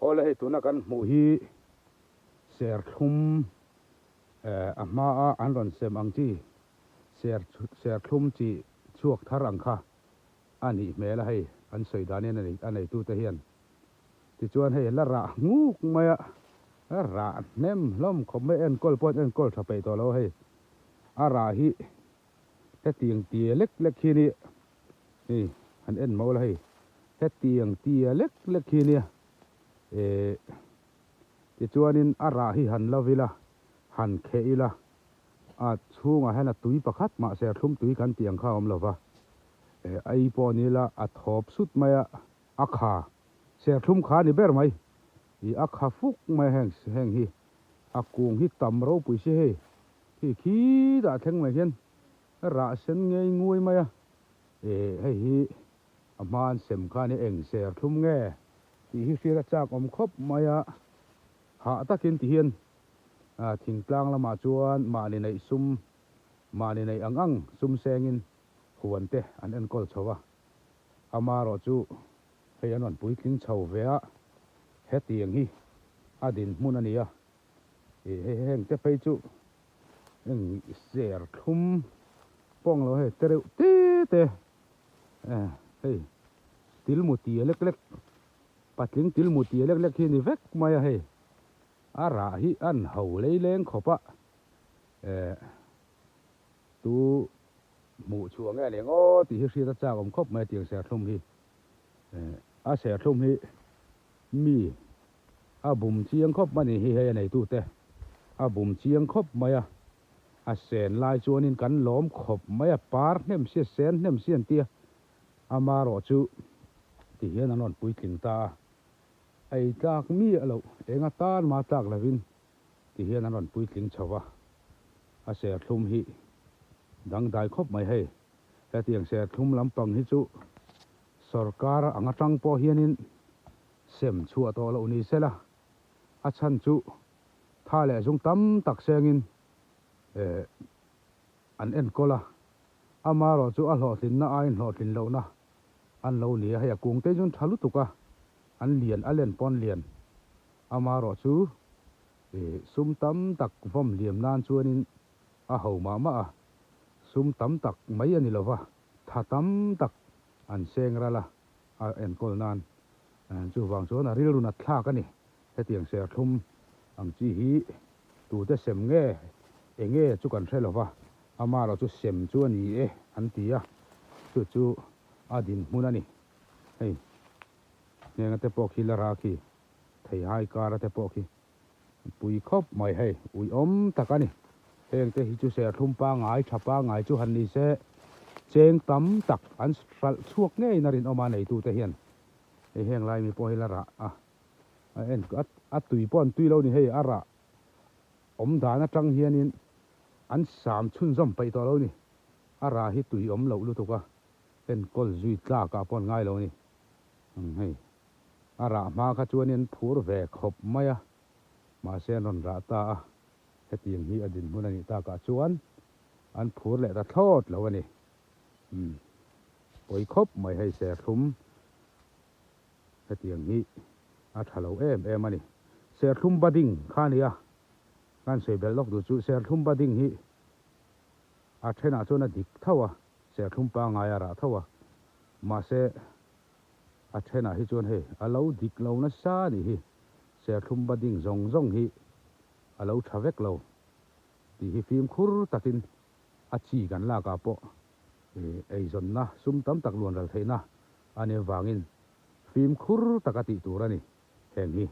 ole he tuna kan mu hi ser thum ama a an ron sem ang chi ser thum chi chuak thar ang kha ani mela hei an soidani ani anei tu te hian ti chuan hei la ra nguk maya ra nem lom khom en kol pot en kol thape to lo hei ara hi te tiang tia lek lek khi ni ni han en mo la hei te tiang tia lek lek khi ni ti chuanin ara hi han lovila han kheila a chunga hena tui pakhat ma ser thum tui kan tiang kha om lova ai ponila a thop sut maya akha ser thum kha ni ber mai i akha fuk mai heng hi akung hi tam ro pui se he khi da theng mai hian ra sen ngei ngui maya hei hi aman sem kha ni eng ser thum nge ti hi sira chak om khop maya ha takin ti hian thing tlang lama chuan mani nei sum mani nei angang sum sengin huan te an en kol chowa ama ro chu hei an pui tling chho ve a he tiang hi adin mun ania heng te pei chu eng ser thum pong lo he tereu te hei til mu ti lek lek patling til mu ti lek lek hi ni vek maya hei ara hi an ho leileng khopa tu mu chuang nge le ngo ti hi ri ta cha om khop mai tiang ser thum hi a ser thum hi mi a bum chiang khop mani hi he nei tu te a bum chiang khop maya a sen lai chuanin kan lom khop maya par nem se sen nem sian tia ama ro chu ti hian anon pui tling ta ai tak mi alo enga tan ma tak lavin ti hian anon pui tling chawa a ser thum hi dang dai khop mai hei ta tiang ser thum lampang hi chu sarkar anga tang po hianin sem chua to lo ni sela a chan chu tha le jung tam tak sengin an en kola ama ro chu a hlo tin na ai hlo tin lo na an lo ni hei kung te jun thalu tuka an lian alen pon lian ama ro chu sum tam tak vom liam nan chuanin a ho ma a sum tam tak mai ani lova tha tam tak an seng rala a en kol nan chu wang chuan a ril runa thla ka ni he tiang ser thum ang chi hi tu te sem nge enge chu kan threlova ama ro chu sem chu ani an tia chu adin munani hei nenga te pok hi la ra khi thei hai kara te pok hi pui khop mai hei ui om takani heng te hi chu ser thum pa ngai thapa ngai chu han ni se cheng tam tak an sal chuak nge narin oma nei tu te hian hei heng lai mi po hi la ra en at tui pon tui lo ni hei ara om dana tang hianin an sam chun zom pai to lo ni ara hi tui om lo lu tuka en kol zui tla ka pon ngai lo ni hei ara ma kha chuanin phur ve khop maya ma se non ra ta he tiang hi adin munani ta ka chuan an phur le ta thot lo ani oi khop mai hei ser thum he tiang hi a thalo em ani ser thum bading khania kan sei bel lok du chu ser thum bading hi a thena chona dik thawa ser thum pa ngai ara thawa ma se a thena hi chuan he alo dik lo na sa ni hi ser thum bading zong hi alo thavek lo ti hi phim khur takin a chi kan la ka po ei zon na sum tam tak luan ral theina ane wangin phim khur takati turani heng hi